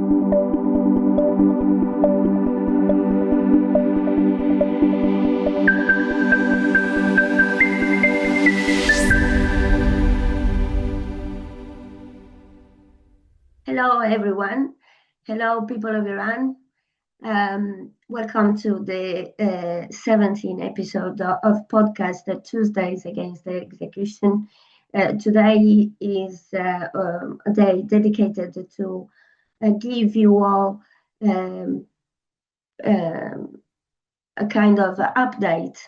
Hello, everyone. Hello, people of Iran. Welcome to the 17th episode of podcast Tuesdays Against the Execution. Today is a day dedicated to give you all a kind of update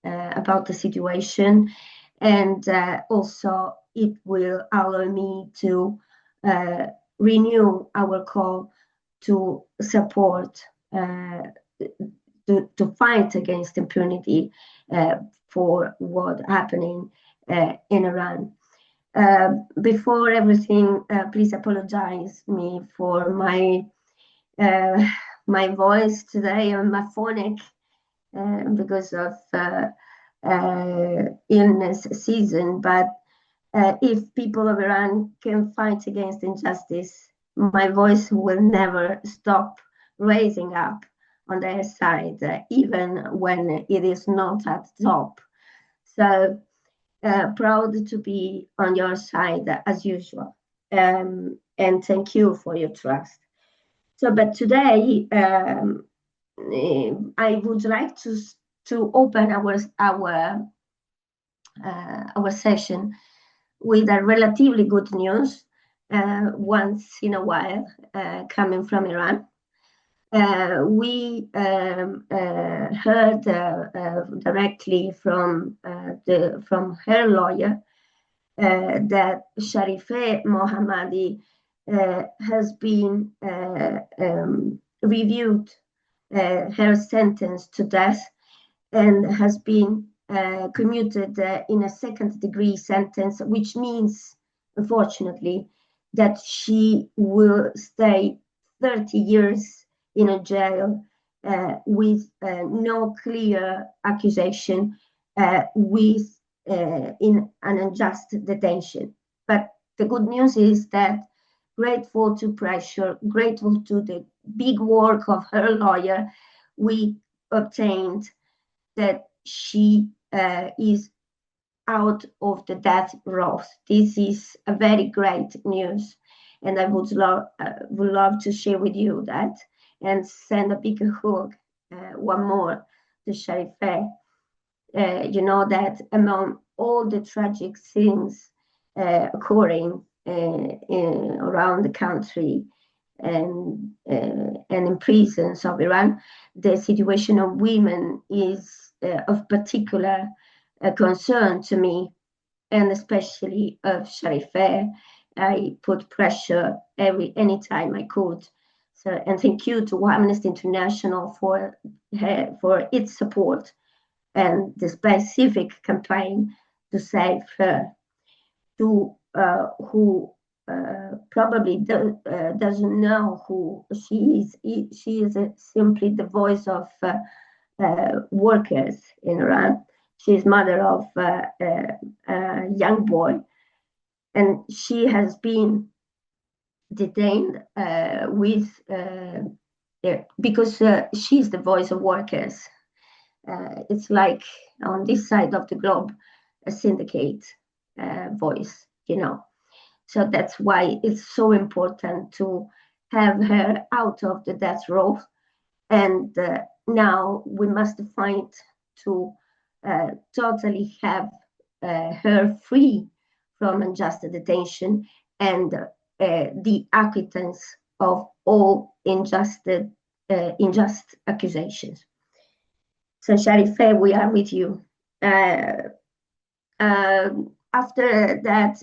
about the situation, and also it will allow me to renew our call to support to fight against impunity for what happening in Iran. Before everything, please apologize me for my my voice today. I'm phonic because of illness season, but if people of Iran can fight against injustice, my voice will never stop raising up on their side, even when it is not at top. So proud to be on your side as usual, and thank you for your trust. So, but today I would like to open our session with a relatively good news once in a while coming from Iran. We heard directly from her lawyer that Sharifay Mohammedi has been reviewed her sentence to death and has been commuted in a second-degree sentence, which means, unfortunately, that she will stay 30 years in a jail with no clear accusation, with in an unjust detention. But the good news is that, grateful to pressure, grateful to the big work of her lawyer, we obtained that she is out of the death row. This is a very great news, and I would love to share with you that and send a big hug, one more, to Sharifay. You know that among all the tragic things occurring around the country and in prisons of Iran, the situation of women is of particular concern to me, and especially of Sharifay. I put pressure anytime I could. So, and thank you to Amnesty International for its support and the specific campaign to save her, who probably doesn't know who she is. She is simply the voice of workers in Iran. She is mother of a young boy, and she has been detained because she's the voice of workers. It's like on this side of the globe, a syndicate voice, you know. So that's why it's so important to have her out of the death row. And now we must fight to totally have her free from unjust detention and the acquittance of all unjust accusations. So Sharifay, we are with you. After that,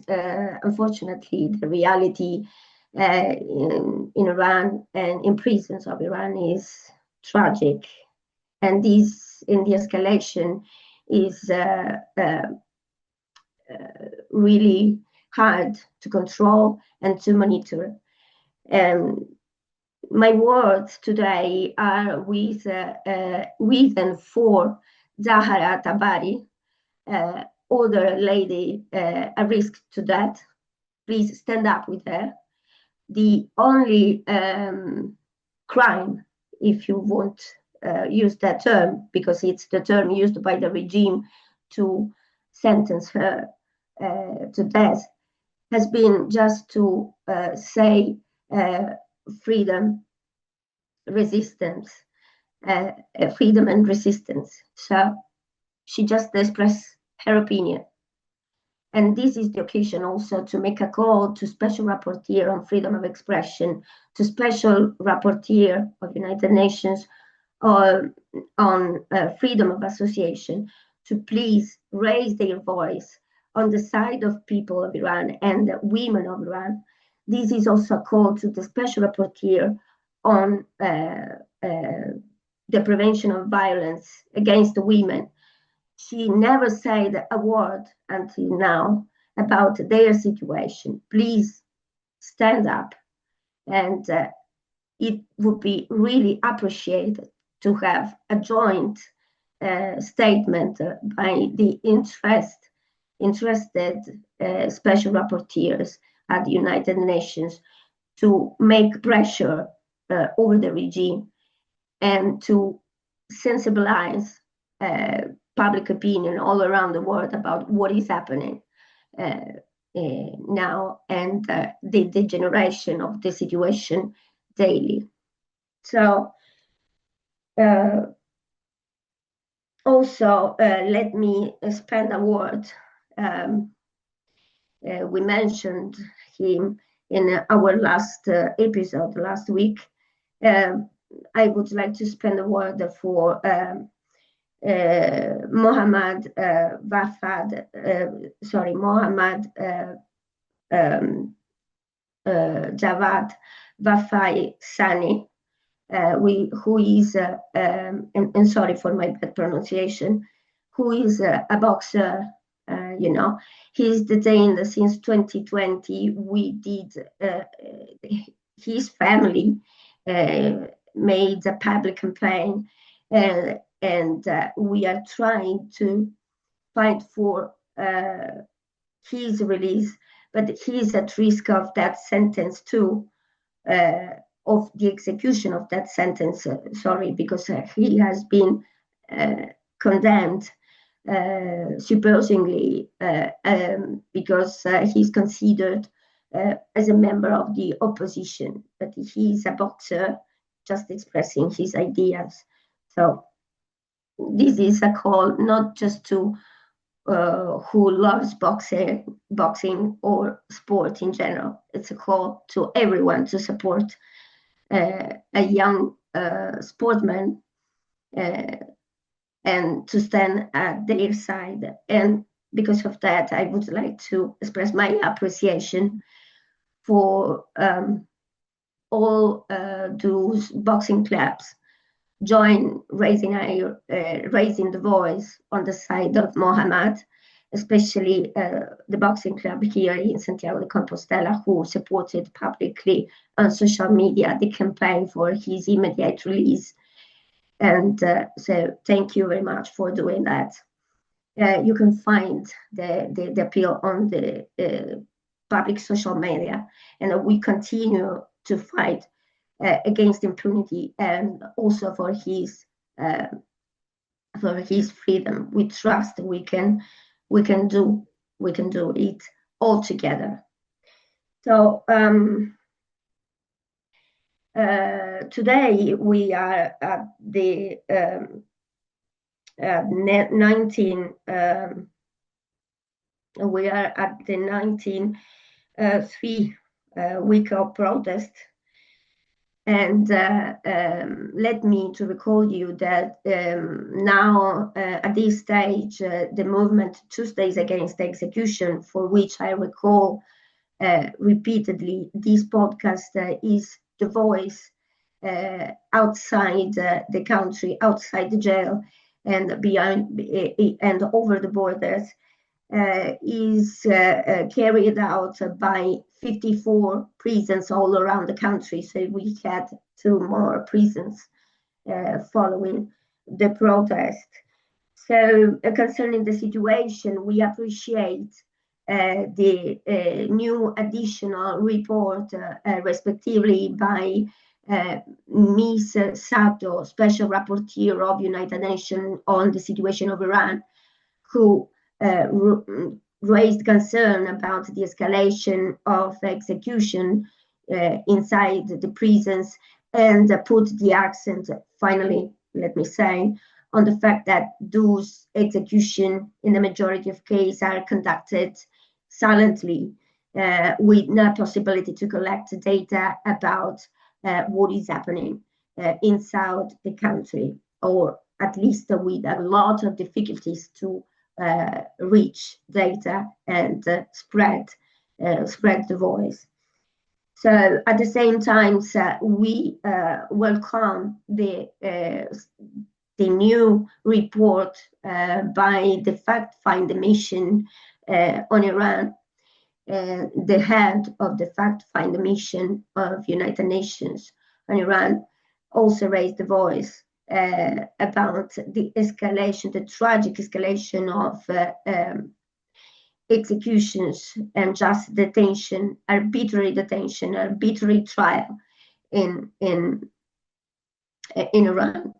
unfortunately, the reality in Iran and in prisons of Iran is tragic, and this in the escalation is really hard to control and to monitor. My words today are with and for Zahra Tabari, older lady at risk to death. Please stand up with her. the only crime, if you won't use that term, because it's the term used by the regime to sentence her to death, has been just to say freedom, resistance, freedom and resistance. So she just expressed her opinion. And this is the occasion also to make a call to Special Rapporteur on Freedom of Expression, to Special Rapporteur of United Nations on freedom of association, to please raise their voice on the side of people of Iran and women of Iran. This is also a call to the Special Rapporteur on the prevention of violence against the women. She never said a word until now about their situation. Please stand up, and it would be really appreciated to have a joint statement by the interested special rapporteurs at the United Nations to make pressure over the regime and to sensibilize public opinion all around the world about what is happening now and the degeneration of the situation daily. So also let me spend a word. We mentioned him in our last episode last week. I would like to spend a word for Mohammad Javad Vafaei Sani, who is, and sorry for my bad pronunciation, who is a boxer. He's detained since 2020. We did, his family made a public campaign, and we are trying to fight for his release, but he's at risk of that sentence too, of the execution of that sentence, because he has been condemned supposedly because he's considered as a member of the opposition, but he's a boxer just expressing his ideas. So this is a call not just to who loves boxing or sport in general. It's a call to everyone to support a young sportsman and to stand at their side. And because of that, I would like to express my appreciation for all those boxing clubs join raising the voice on the side of Mohammad, especially the boxing club here in Santiago de Compostela, who supported publicly on social media the campaign for his immediate release. And so thank you very much for doing that. You can find the appeal on the public social media, and we continue to fight against impunity and also for his freedom. We trust we can do it all together. So today we are at the 19 week of protest. And let me to recall you that now at this stage, the movement Tuesdays Against Execution, for which I recall repeatedly, this podcast is the voice outside the country, outside the jail, and beyond and over the borders, is carried out by 54 prisons all around the country. So we had 2 more prisons following the protest. So concerning the situation, we appreciate the new additional report, respectively, by Ms. Sato, Special Rapporteur of United Nations on the situation of Iran, who raised concern about the escalation of execution inside the prisons, and put the accent, finally, let me say, on the fact that those executions, in the majority of cases, are conducted silently, with no possibility to collect data about what is happening inside the country, or at least with a lot of difficulties to reach data and spread the voice. So at the same time, we welcome the new report by the fact-finding mission on Iran. The head of the fact-finding mission of United Nations on Iran also raised the voice about the escalation, the tragic escalation of executions, unjust detention, arbitrary trial in Iran.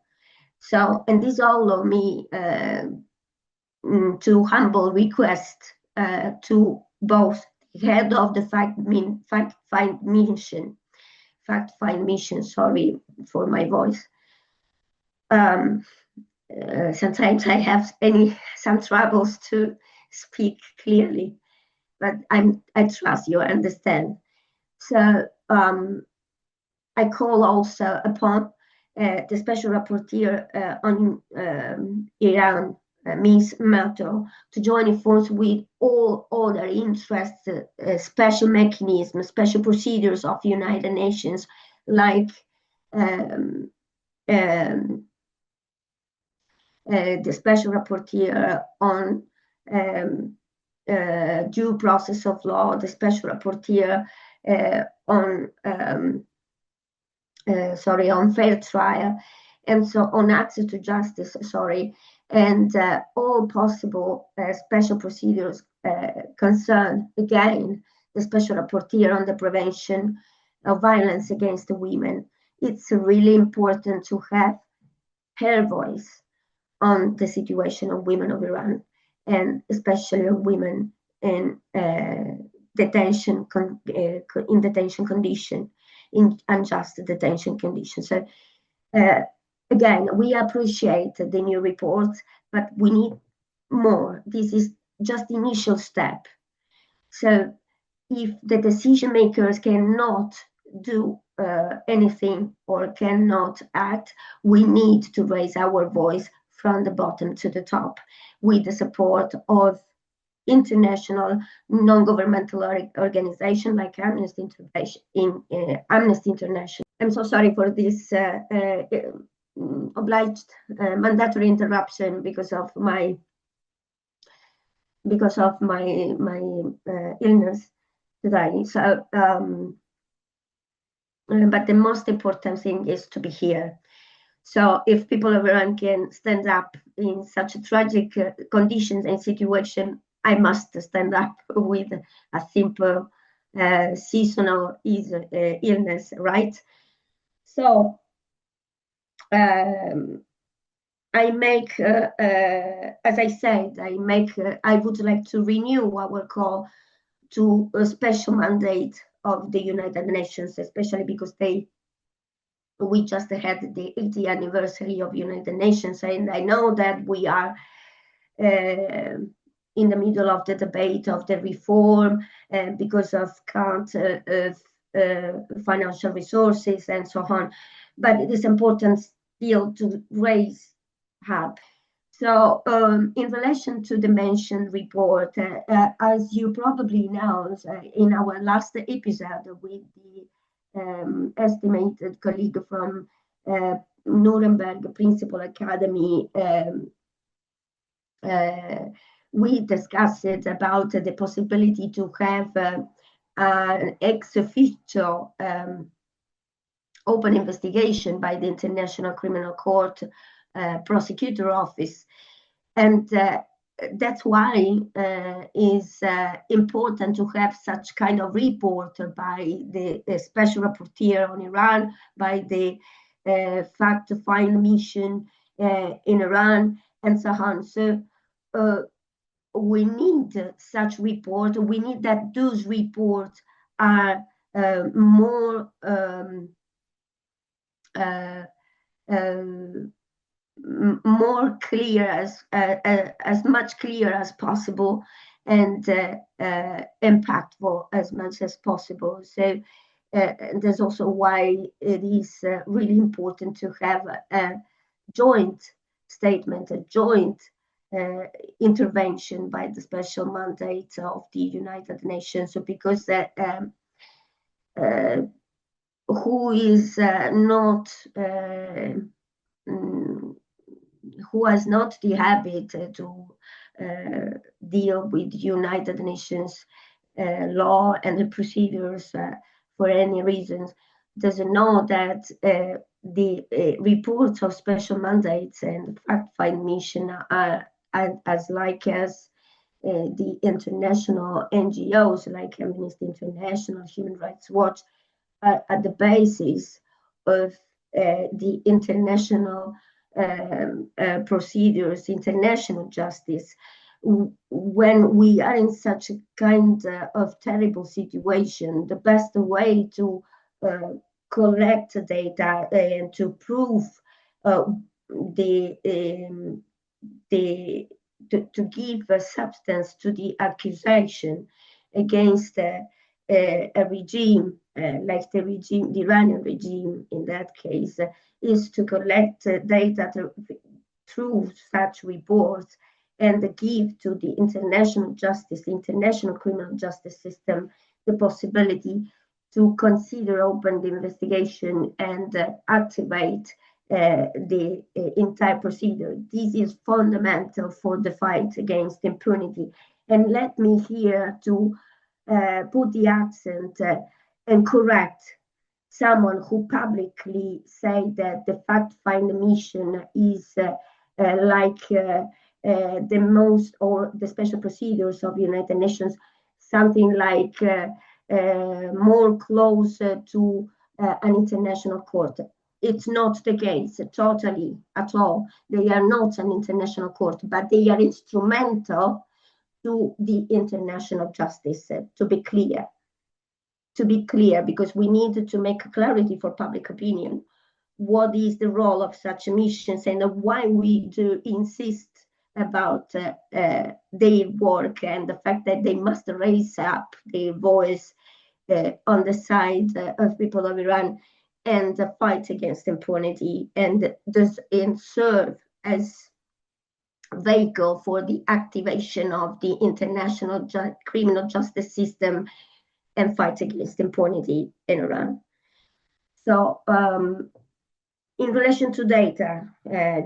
So, and this all of me to humble request to both head of the fact-find mission. Sorry for my voice. Sometimes I have some troubles to speak clearly, but I trust you understand. So I call also upon the Special Rapporteur on Iran, Ms. Mato, to join force with all other interested special mechanisms, special procedures of the United Nations, like the Special Rapporteur on due process of law, the Special Rapporteur on fair trial, and so on access to justice, and all possible special procedures concern, again, the Special Rapporteur on the prevention of violence against the women. It's really important to have her voice on the situation of women of Iran, and especially of women in detention condition, in unjust detention conditions. So again, we appreciate the new report, but we need more. This is just the initial step. So if the decision makers cannot do anything or cannot act, we need to raise our voice from the bottom to the top, with the support of international non-governmental organizations like Amnesty International. I'm so sorry for this obliged mandatory interruption because of my illness today. So, but the most important thing is to be here. So if people of Iran can stand up in such a tragic conditions and situation, I must stand up with a simple seasonal illness, right? So I make, as I said, I would like to renew our call to a special mandate of the United Nations, especially because we just had the 80th anniversary of United Nations, and I know that we are in the middle of the debate of the reform because of current financial resources and so on. But it is important still to raise up. So in relation to the mentioned report, as you probably know, in our last episode with the estimated colleague from Nuremberg Principal Academy, we discussed about the possibility to have an ex officio open investigation by the International Criminal Court prosecutor office. And that's why it's important to have such kind of report by the special rapporteur on Iran, by the fact-find mission in Iran, and so on. So we need such report. We need that those reports are more more clear, as much clear as possible, and impactful as much as possible. So there's also why it is really important to have a joint statement, a joint intervention by the special mandate of the United Nations. So because who is not who has not the habit to deal with United Nations law and the procedures for any reasons, doesn't know that the reports of special mandates and fact-find mission are as the international NGOs like Amnesty International, Human Rights Watch, are at the basis of the international procedures, international justice. When we are in such a kind of terrible situation, the best way to collect data and to prove to give a substance to the accusation against a regime like the Iranian regime in that case, is to collect data through such reports and give to the international justice, the international criminal justice system, the possibility to consider open the investigation and activate the entire procedure. This is fundamental for the fight against impunity. And let me here to put the accent and correct someone who publicly said that the fact-find mission is like the most, or the special procedures of the United Nations, something like more close to an international court. It's not the case, totally, at all. They are not an international court, but they are instrumental to the international justice, to be clear. Because we need to make clarity for public opinion. What is the role of such missions and why we do insist about their work and the fact that they must raise up their voice on the side of people of Iran and fight against impunity and serve as vehicle for the activation of the international criminal justice system and fight against impunity in Iran. So in relation to data,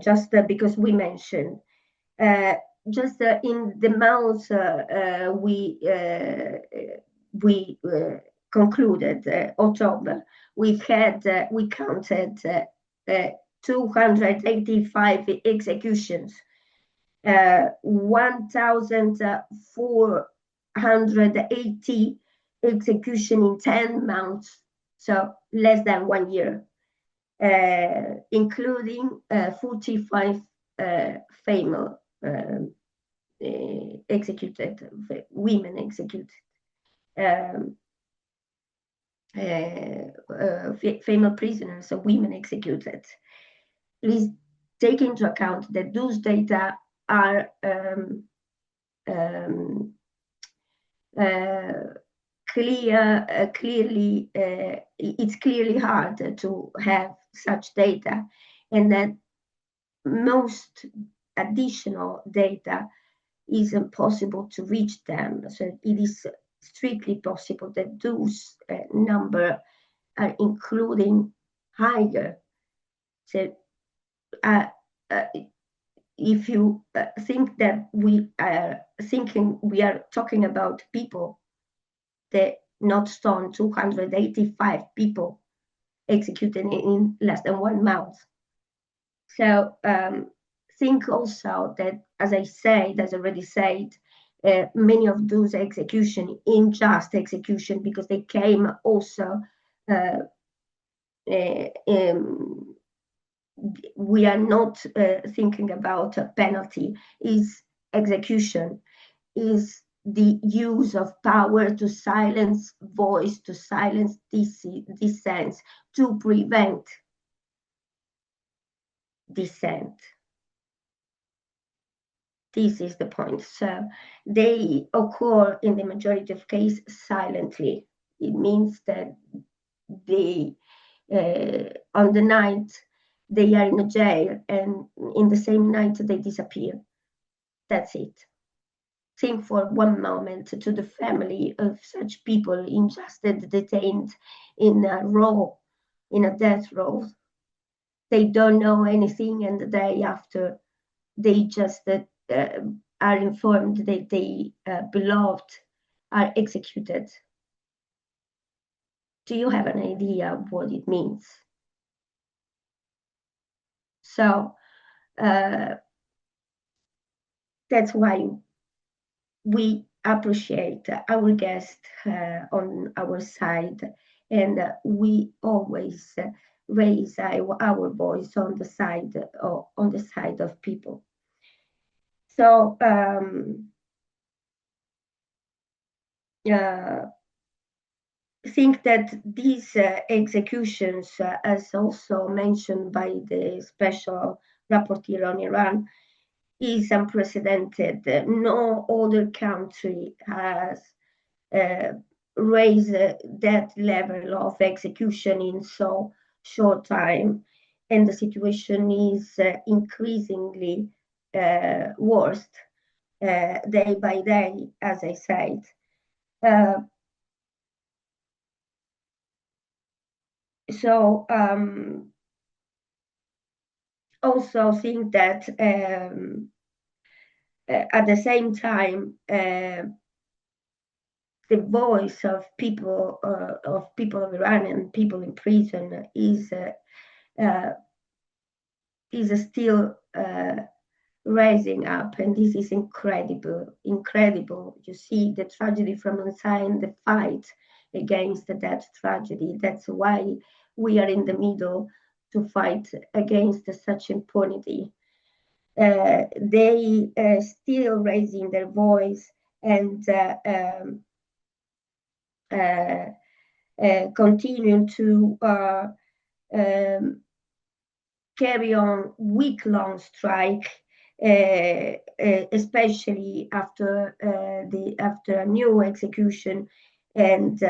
just because we mentioned, just in the months we concluded October, we counted 285 executions, 1,480 execution in 10 months, so less than 1 year, including 45 female executed, women executed, female prisoners, so women executed. Please take into account that those data are clearly, it's clearly hard to have such data, and that most additional data is impossible to reach them. So it is strictly possible that those number are including higher. So if you think that we are talking about people, that not stone 285 people executed in less than 1 month. So think also that, as I already said, many of those executions, unjust execution, because they came also, we are not thinking about a penalty, is execution, is the use of power to silence voice, to silence dissent, to prevent dissent. This is the point. So they occur in the majority of cases silently. It means that they, on the night, they are in a jail, and in the same night they disappear. That's it. Think for one moment to the family of such people unjustly detained in a death row. They don't know anything, and the day after, they just are informed that their beloved are executed. Do you have an idea of what it means? So that's why we appreciate our guest on our side, and we always raise our voice on the side of people. So think that these executions, as also mentioned by the special rapporteur on Iran, is unprecedented. No other country has raised that level of execution in so short time, and the situation is increasingly worse day by day, as I said. So also think that at the same time, the voice of people of Iran and people in prison is still rising up, and this is incredible. You see the tragedy from inside, the fight against that tragedy. That's why we are in the middle to fight against such impunity. They still raising their voice and continue to carry on week-long strike, especially after a new execution, and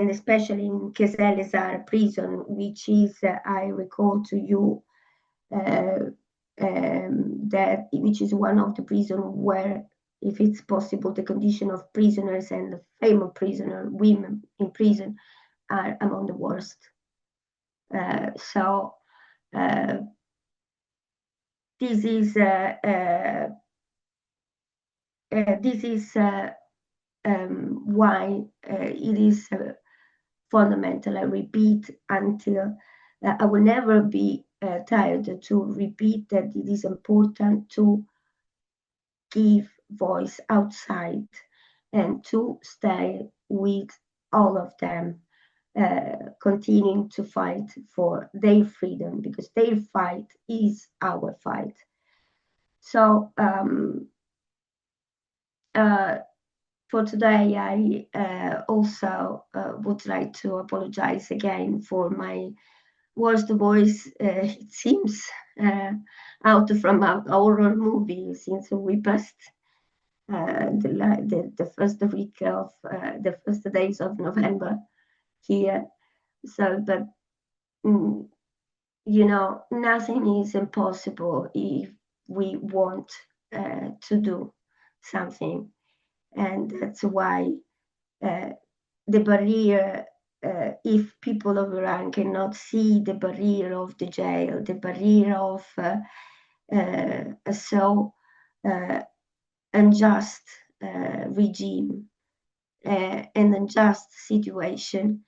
especially in Keselezar prison, which is, I recall to you, which is one of the prisons where, if it's possible, the condition of prisoners and the female prisoner, women in prison, are among the worst. So this is why it is fundamental. I repeat until I will never be tired to repeat that it is important to give voice outside and to stay with all of them, continuing to fight for their freedom, because their fight is our fight. So for today, I also would like to apologize again for my worst voice. It seems out from a horror movie, since we passed the first week of the first days of November here. So, but nothing is impossible if we want to do something, and that's why the barrier, if people of Iran cannot see the barrier of the jail, the barrier of a so unjust regime, an unjust situation,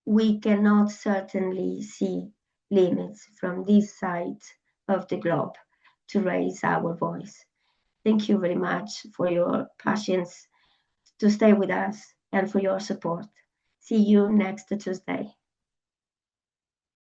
we cannot certainly see limits from this side of the globe to raise our voice. Thank you very much for your patience to stay with us and for your support. See you next Tuesday.